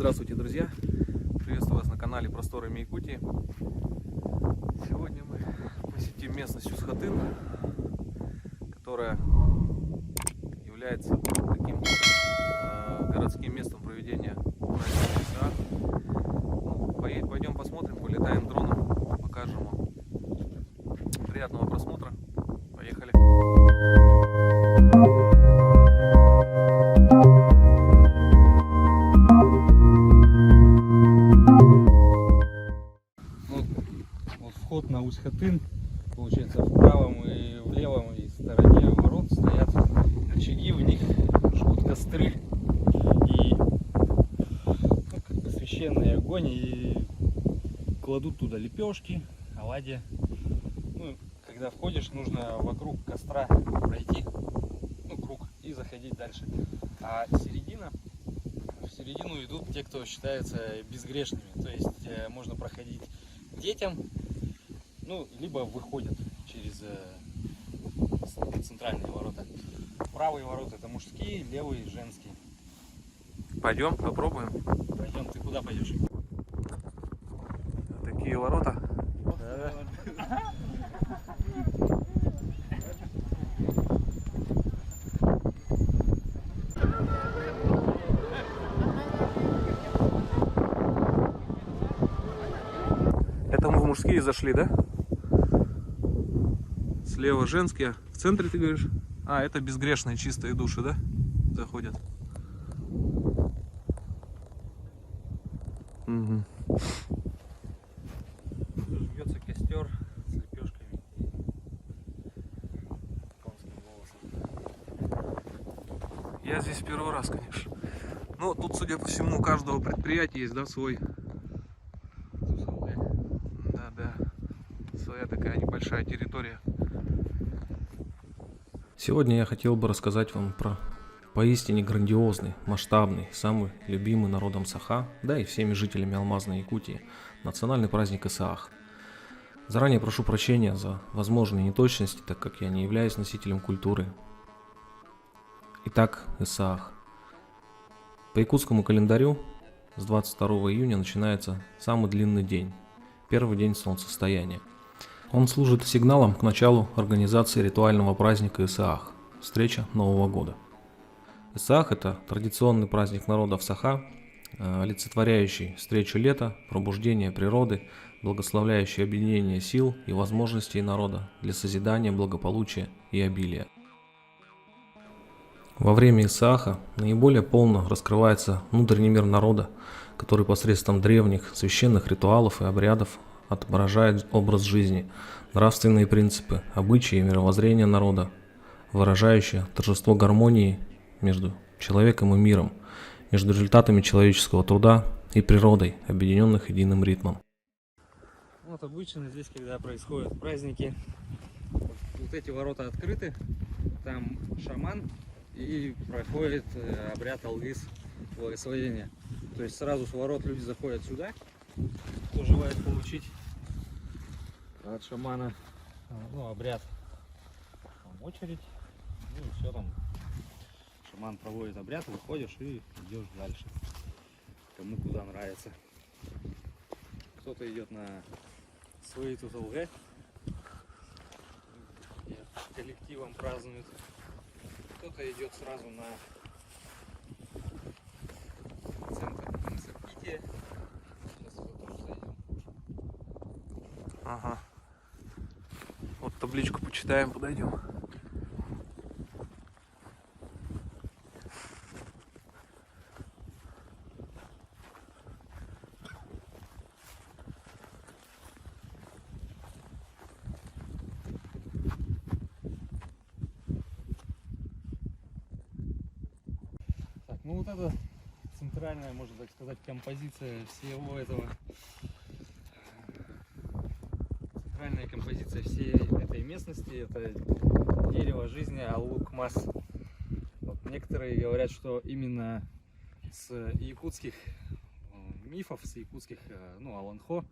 Здравствуйте, друзья! Приветствую вас на канале Просторами Якутии. Сегодня мы посетим местность Усхатын, которая является таким городским местом проведения праздника Исаак. Пойдем посмотрим, полетаем дроном, покажем вам. Приятного просмотра. Поехали! Вход на Усхатын, получается, в правом и в левом и стороне ворот стоят очаги, в них жгут костры и как бы священный огонь, и кладут туда лепешки, оладьи. Ну, когда входишь, нужно вокруг костра пройти, круг, и заходить дальше. А в середину идут те, кто считается безгрешными, то есть можно проходить детям, либо выходят через центральные ворота. Правые ворота это мужские, левые женские. Пойдем, попробуем. Пойдем, ты куда пойдешь? Такие ворота. Это мы в мужские зашли, да? Слева женские, в центре ты говоришь? А, это безгрешные чистые души, да? Заходят. Угу. Жгется костер с лепешками и конским волосом. Я здесь первый раз, конечно. Но тут, судя по всему, у каждого предприятия есть, да, свой. Да. Своя такая небольшая территория. Сегодня я хотел бы рассказать вам про поистине грандиозный, масштабный, самый любимый народом Саха, да и всеми жителями Алмазной Якутии, национальный праздник Исаах. Заранее прошу прощения за возможные неточности, так как я не являюсь носителем культуры. Итак, Исаах. По якутскому календарю с 22 июня начинается самый длинный день, первый день солнцестояния. Он служит сигналом к началу организации ритуального праздника Исаах, встреча Нового года. Исаах – это традиционный праздник народов Саха, олицетворяющий встречу лета, пробуждение природы, благословляющий объединение сил и возможностей народа для созидания, благополучия и обилия. Во время Исааха наиболее полно раскрывается внутренний мир народа, который посредством древних священных ритуалов и обрядов отображает образ жизни, нравственные принципы, обычаи и мировоззрение народа, выражающие торжество гармонии между человеком и миром, между результатами человеческого труда и природой, объединенных единым ритмом. Вот обычно здесь, когда происходят праздники, вот эти ворота открыты, там шаман и проходит обряд алгыс, благословения. То есть сразу с ворот люди заходят сюда, кто желает получить от шамана обряд, там очередь, и все, там шаман проводит обряд, выходишь и идешь дальше, кому куда нравится. Кто-то идет на свои туталгэ, коллективом празднует, кто-то идет сразу на центр события. Сейчас тоже зайдем. Ага. Вот табличку почитаем, подойдем. Так, вот это центральная, можно так сказать, композиция всего этого. Центральная композиция всей этой местности — это дерево жизни Аллук-Мас. Вот некоторые говорят, что именно с якутских мифов, с якутских Аланхо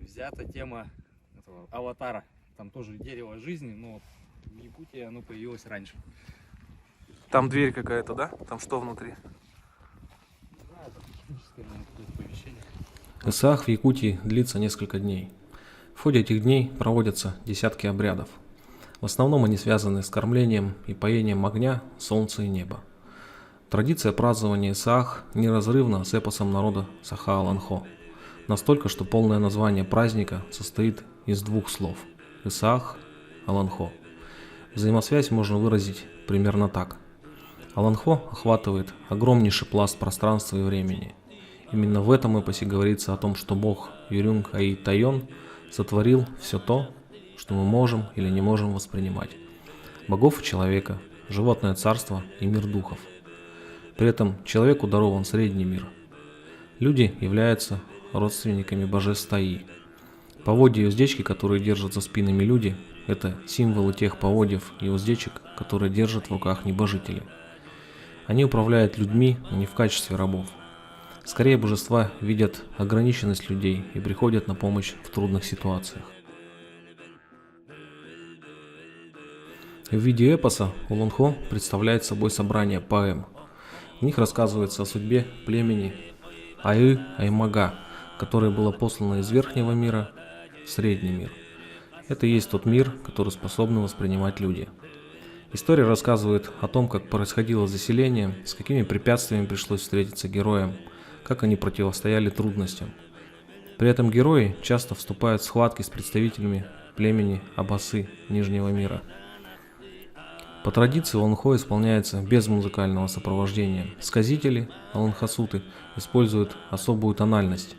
взята тема этого аватара. Там тоже дерево жизни, но в Якутии оно появилось раньше. Там дверь какая-то, да? Там что внутри? Не знаю, Исаак в Якутии длится несколько дней. В ходе этих дней проводятся десятки обрядов. В основном они связаны с кормлением и поением огня, солнца и неба. Традиция празднования Исаак неразрывна с эпосом народа Саха-Аланхо. Настолько, что полное название праздника состоит из двух слов – Исаак, Аланхо. Взаимосвязь можно выразить примерно так. Аланхо охватывает огромнейший пласт пространства и времени. Именно в этом эпосе говорится о том, что Бог Юрюнг Аи Тайон сотворил все то, что мы можем или не можем воспринимать. Богов и человека, животное царство и мир духов. При этом человеку дарован средний мир. Люди являются родственниками божеств Таи. Поводья и уздечки, которые держат за спинами люди, это символы тех поводьев и уздечек, которые держат в руках небожители. Они управляют людьми, но не в качестве рабов. Скорее, божества видят ограниченность людей и приходят на помощь в трудных ситуациях. В виде эпоса Улунхо представляет собой собрание поэм. В них рассказывается о судьбе племени Аи-Аймага, которое было послано из верхнего мира в средний мир. Это и есть тот мир, который способны воспринимать люди. История рассказывает о том, как происходило заселение, с какими препятствиями пришлось встретиться героям, как они противостояли трудностям. При этом герои часто вступают в схватки с представителями племени Абасы Нижнего мира. По традиции Улунхо исполняется без музыкального сопровождения. Сказители, аланхасуты, используют особую тональность.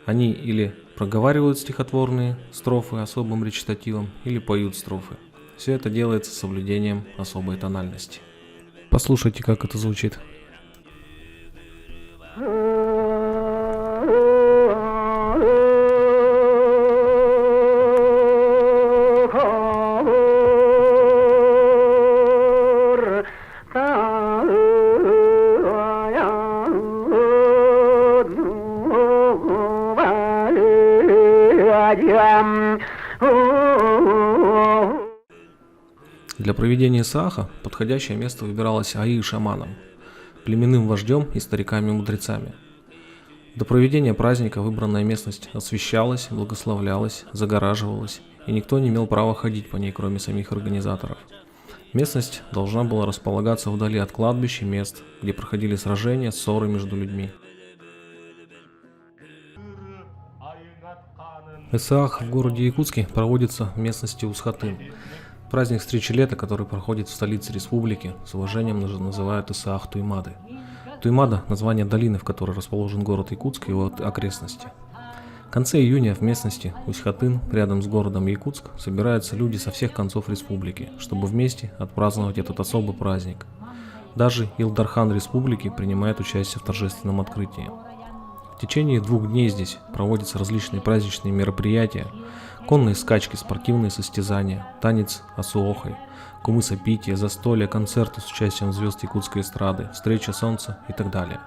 Они или проговаривают стихотворные строфы особым речитативом, или поют строфы. Все это делается с соблюдением особой тональности. Послушайте, как это звучит. Для проведения Исааха подходящее место выбиралось Аи-шаманом, племенным вождем и стариками-мудрецами. До проведения праздника выбранная местность освещалась, благословлялась, загораживалась, и никто не имел права ходить по ней, кроме самих организаторов. Местность должна была располагаться вдали от кладбищ и мест, где проходили сражения, ссоры между людьми. Исаак в городе Якутске проводится в местности Усхатын. Праздник встречи лета, который проходит в столице республики, с уважением называют Исаак Туймады. Туймада – название долины, в которой расположен город Якутск и его окрестности. В конце июня в местности Усхатын, рядом с городом Якутск, собираются люди со всех концов республики, чтобы вместе отпраздновать этот особый праздник. Даже Илдархан республики принимает участие в торжественном открытии. В течение 2 дней здесь проводятся различные праздничные мероприятия, конные скачки, спортивные состязания, танец асуохой, кумысопитие, застолье, концерты с участием звезд якутской эстрады, встреча солнца и так далее.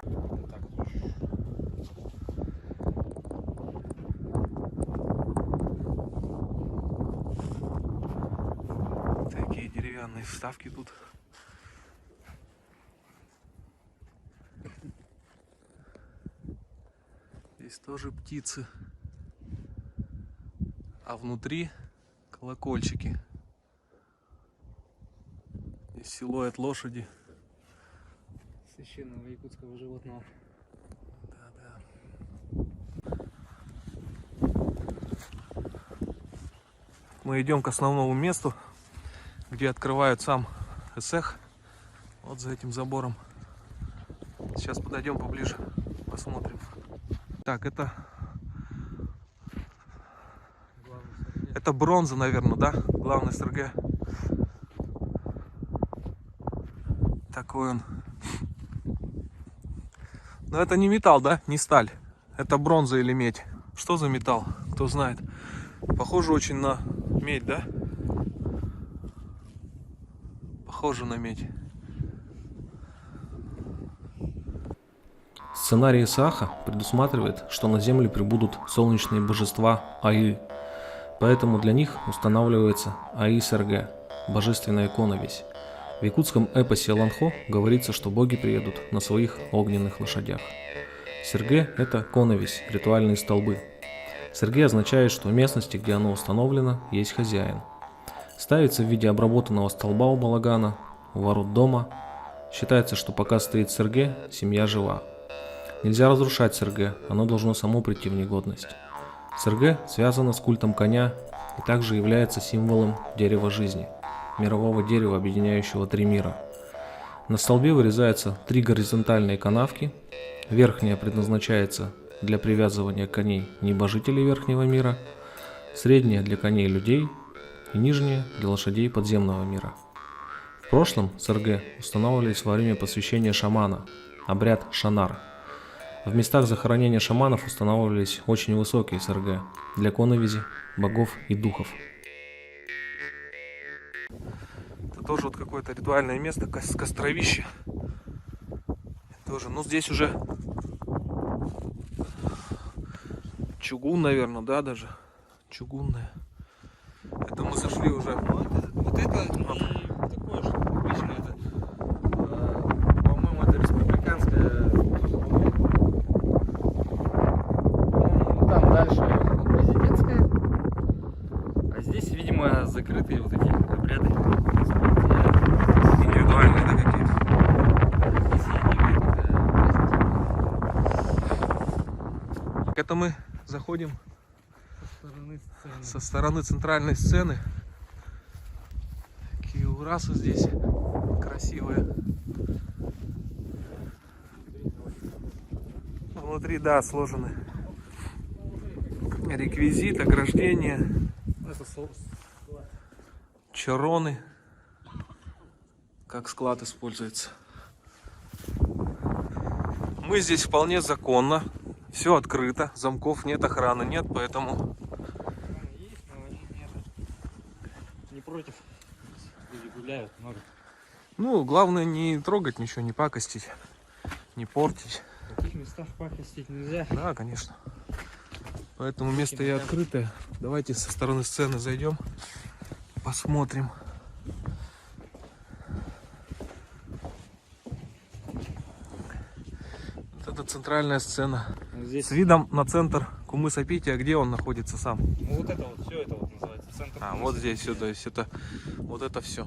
Такие деревянные вставки тут. Здесь тоже птицы. А внутри колокольчики. Здесь силуэт лошади. Священного якутского животного. Мы идем к основному месту, где открывают сам Эсех. Вот за этим забором. Сейчас подойдем поближе, посмотрим. Так, это бронза, наверное, да? Главный СРГ. Такой он. Но это не металл, да? Не сталь. Это бронза или медь. Что за металл? Кто знает. Похоже очень на медь, да? Похоже на медь. Сценарий Исааха предусматривает, что на Землю прибудут солнечные божества Аи. Поэтому для них устанавливается Аи-Сэргэ, божественная иконовесь. В якутском эпосе Аланхо говорится, что боги приедут на своих огненных лошадях. Серге – это коновесь, ритуальные столбы. Серге означает, что в местности, где оно установлено, есть хозяин. Ставится в виде обработанного столба у балагана, у ворот дома. Считается, что пока стоит серге, семья жива. Нельзя разрушать серге, оно должно само прийти в негодность. Серге связано с культом коня и также является символом дерева жизни, мирового дерева, объединяющего три мира. На столбе вырезаются три горизонтальные канавки. Верхняя предназначается для привязывания коней небожителей верхнего мира, средняя для коней людей и нижняя для лошадей подземного мира. В прошлом серге устанавливались во время посвящения шамана, обряд шанар. В местах захоронения шаманов устанавливались очень высокие серге для коновизи, богов и духов. Это тоже вот какое-то ритуальное место, костровище. Тоже, ну здесь уже чугун, наверное, да, даже чугунное. Это мы зашли уже. Вот это не такое, что обычно это, по-моему, это республиканская. По-моему, там дальше президентская. А здесь, видимо, закрытые вот эти обряды. Индивидуальные, да, какие-то. Это мы заходим со стороны центральной сцены. Какие урасы здесь красивые. Внутри, да, сложены реквизит, ограждения, чароны. Как склад используется. Мы здесь вполне законно. Все открыто, замков нет, охраны нет, поэтому... Есть, но они не против. Люди гуляют много. Ну, главное не трогать ничего, не пакостить, не портить. В таких местах пакостить нельзя. Да, конечно. Поэтому место и открытое. Давайте со стороны сцены зайдем, посмотрим. Вот это центральная сцена. Здесь... С видом на центр Кумыс-Апития, где он находится сам. Ну, вот это вот, все это вот называется центр. Вот здесь все, то есть это вот это все.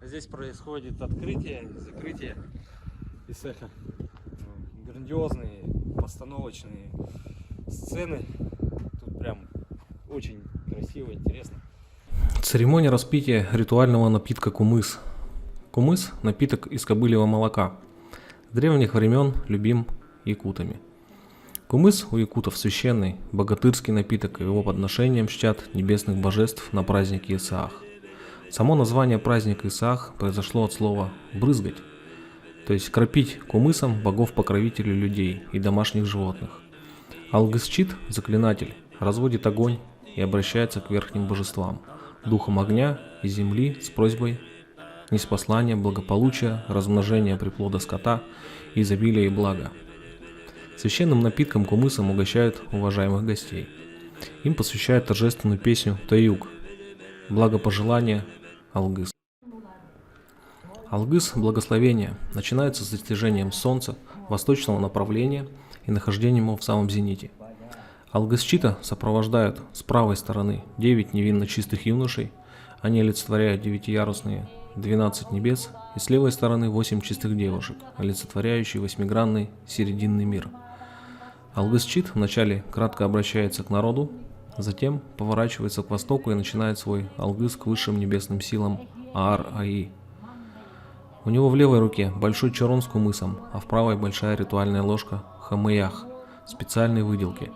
Здесь происходит открытие, закрытие и цеха. Грандиозные постановочные сцены. Тут прям очень красиво, интересно. Церемония распития ритуального напитка кумыс. Кумыс – напиток из кобыльего молока. С древних времен любим якутами. Кумыс у якутов священный, богатырский напиток, и его подношением чтят небесных божеств на празднике Исаах. Само название праздника Исаах произошло от слова «брызгать», то есть кропить кумысом богов-покровителей людей и домашних животных. Алгысчит, заклинатель, разводит огонь и обращается к верхним божествам, духам огня и земли с просьбой ниспослания, благополучия, размножения приплода скота, изобилия и блага. Священным напитком кумысом угощают уважаемых гостей. Им посвящают торжественную песню «Таюк» – благопожелание Алгыс. Алгыс – благословение, начинается с достижением солнца восточного направления и нахождением его в самом зените. Алгысчита сопровождают с правой стороны 9 невинно чистых юношей, они олицетворяют 9-ярусные 12 небес, и с левой стороны 8 чистых девушек, олицетворяющие восьмигранный серединный мир. Алгысчит вначале кратко обращается к народу, затем поворачивается к востоку и начинает свой алгыс к высшим небесным силам Аар-Аи. У него в левой руке большой чарон с кумысом, а в правой большая ритуальная ложка Хамыях, специальной выделки.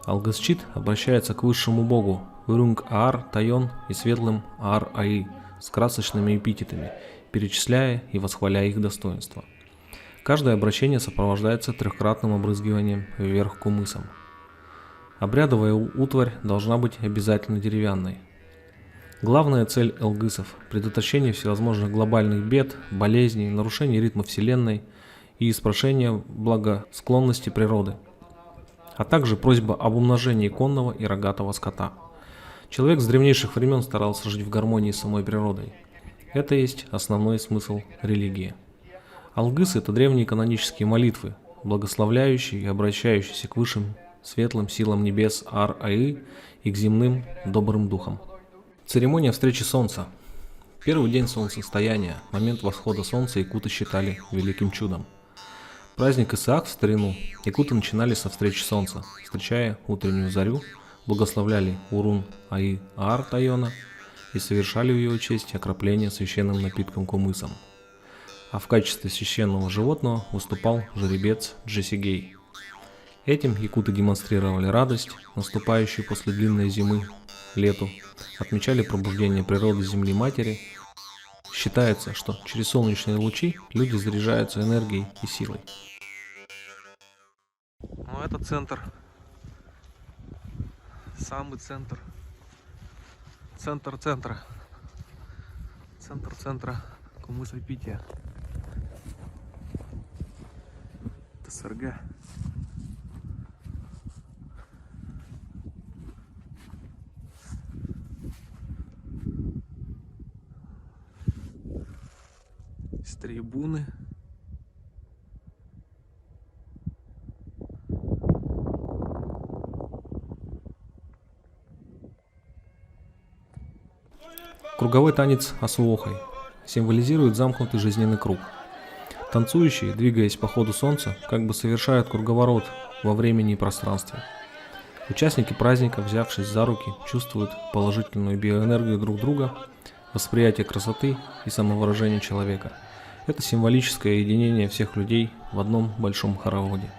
Алгысчит обращается к высшему богу Урунг-Аар Тайон и светлым Аар-Аи с красочными эпитетами, перечисляя и восхваляя их достоинства. Каждое обращение сопровождается трехкратным обрызгиванием вверх кумысом. Обрядовая утварь должна быть обязательно деревянной. Главная цель алгысов – предотвращение всевозможных глобальных бед, болезней, нарушение ритма Вселенной и испрошение благосклонности природы, а также просьба об умножении конного и рогатого скота. Человек с древнейших времен старался жить в гармонии с самой природой. Это есть основной смысл религии. Алгысы – это древние канонические молитвы, благословляющий и обращающийся к высшим светлым силам небес Ар-Аи и к земным добрым духам. Церемония встречи Солнца. Первый день солнцестояния, момент восхода Солнца якуты считали великим чудом. Праздник Исаак в старину якуты начинали со встречи Солнца, встречая утреннюю зарю, благословляли Урун-Аи-Аар-Тайона и совершали в его честь окропление священным напитком кумысом. А в качестве священного животного выступал жеребец Джесигей. Этим якуты демонстрировали радость, наступающую после длинной зимы, лету, отмечали пробуждение природы Земли Матери. Считается, что через солнечные лучи люди заряжаются энергией и силой. Ну это центр. Самый центр. Центр центра. Центр центра Кумыс-Айпития. ТСРГ. С трибуны. Круговой танец Асуохай символизирует замкнутый жизненный круг. Танцующие, двигаясь по ходу солнца, как бы совершают круговорот во времени и пространстве. Участники праздника, взявшись за руки, чувствуют положительную биоэнергию друг друга, восприятие красоты и самовыражение человека. Это символическое единение всех людей в одном большом хороводе.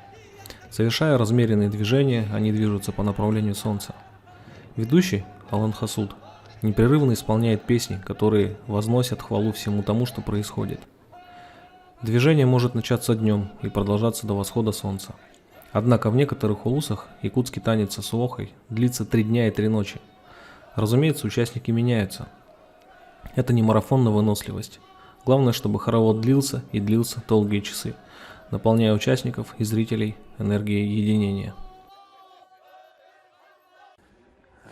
Совершая размеренные движения, они движутся по направлению солнца. Ведущий, Алан Хасуд, непрерывно исполняет песни, которые возносят хвалу всему тому, что происходит. Движение может начаться днем и продолжаться до восхода солнца. Однако в некоторых улусах якутский танец Асуохай длится 3 дня и 3 ночи. Разумеется, участники меняются. Это не марафон на выносливость. Главное, чтобы хоровод длился и длился долгие часы, наполняя участников и зрителей энергией единения.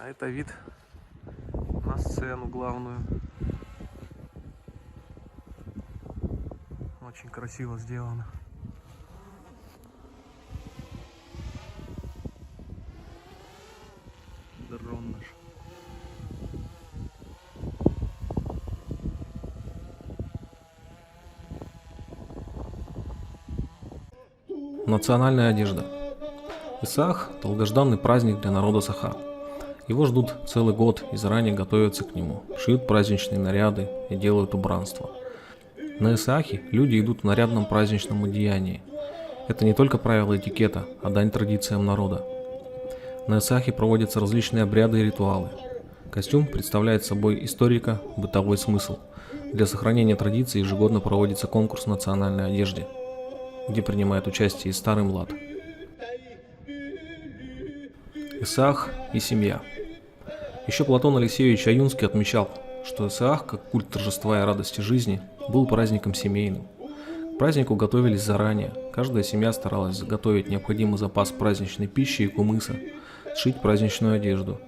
А это вид на сцену главную. Очень красиво сделано. Дрон наш. Национальная одежда. Исаак – долгожданный праздник для народа Саха. Его ждут целый год и заранее готовятся к нему, шьют праздничные наряды и делают убранство. На Исаахе люди идут в нарядном праздничном одеянии. Это не только правила этикета, а дань традициям народа. На Исаахе проводятся различные обряды и ритуалы. Костюм представляет собой историко-бытовой смысл. Для сохранения традиций ежегодно проводится конкурс в национальной одежде, где принимает участие и старый млад. Исаак и семья. Еще Платон Алексеевич Аюнский отмечал, что Исаак, как культ торжества и радости жизни, был праздником семейным. К празднику готовились заранее, каждая семья старалась заготовить необходимый запас праздничной пищи и кумыса, сшить праздничную одежду.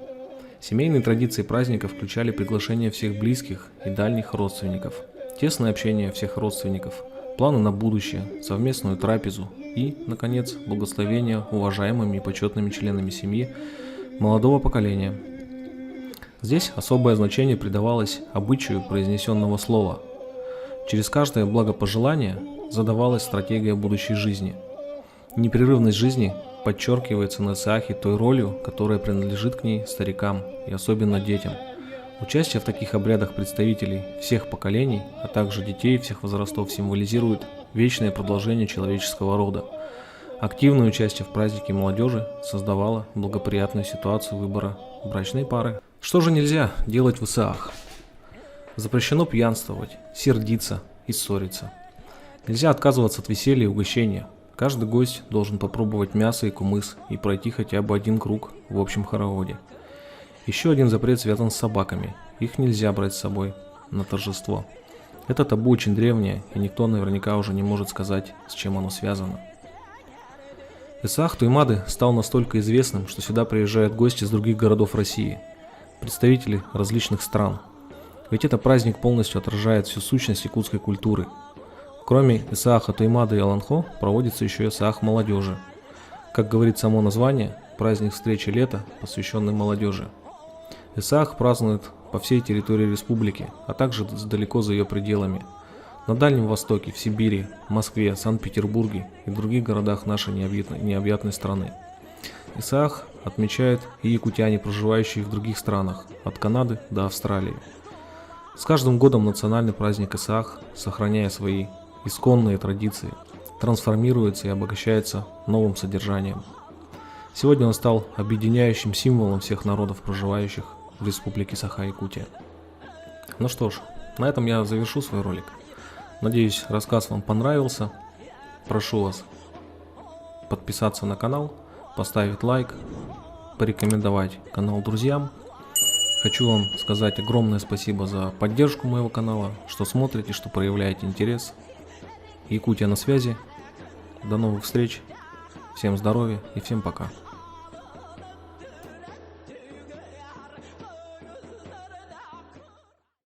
Семейные традиции праздника включали приглашение всех близких и дальних родственников, тесное общение всех родственников, планы на будущее, совместную трапезу и, наконец, благословение уважаемыми и почетными членами семьи молодого поколения. Здесь особое значение придавалось обычаю произнесенного слова. Через каждое благопожелание задавалась стратегия будущей жизни. Непрерывность жизни подчеркивается на Исаахе той ролью, которая принадлежит к ней старикам и особенно детям. Участие в таких обрядах представителей всех поколений, а также детей всех возрастов символизирует вечное продолжение человеческого рода. Активное участие в празднике молодежи создавало благоприятную ситуацию выбора брачной пары. Что же нельзя делать в Исаах? Запрещено пьянствовать, сердиться и ссориться. Нельзя отказываться от веселья и угощения. Каждый гость должен попробовать мясо и кумыс и пройти хотя бы один круг в общем хороводе. Еще один запрет связан с собаками. Их нельзя брать с собой на торжество. Это табу очень древнее, и никто наверняка уже не может сказать, с чем оно связано. Исаак Туймады стал настолько известным, что сюда приезжают гости из других городов России, представители различных стран. Ведь этот праздник полностью отражает всю сущность якутской культуры. Кроме Исааха Туймады и Аланхо проводится еще Исаах молодежи. Как говорит само название, праздник встречи лета, посвященный молодежи. Исаах празднует по всей территории республики, а также далеко за ее пределами. На Дальнем Востоке, в Сибири, Москве, Санкт-Петербурге и других городах нашей необъятной страны. Исаах отмечают и якутяне, проживающие в других странах, от Канады до Австралии. С каждым годом национальный праздник Исаах, сохраняя свои исконные традиции, трансформируется и обогащается новым содержанием. Сегодня он стал объединяющим символом всех народов, проживающих в Республике Саха-Якутия. Ну что ж, на этом я завершу свой ролик. Надеюсь, рассказ вам понравился. Прошу вас подписаться на канал, поставить лайк, порекомендовать канал друзьям. Хочу вам сказать огромное спасибо за поддержку моего канала, что смотрите, что проявляете интерес. Якутия на связи. До новых встреч. Всем здоровья и всем пока.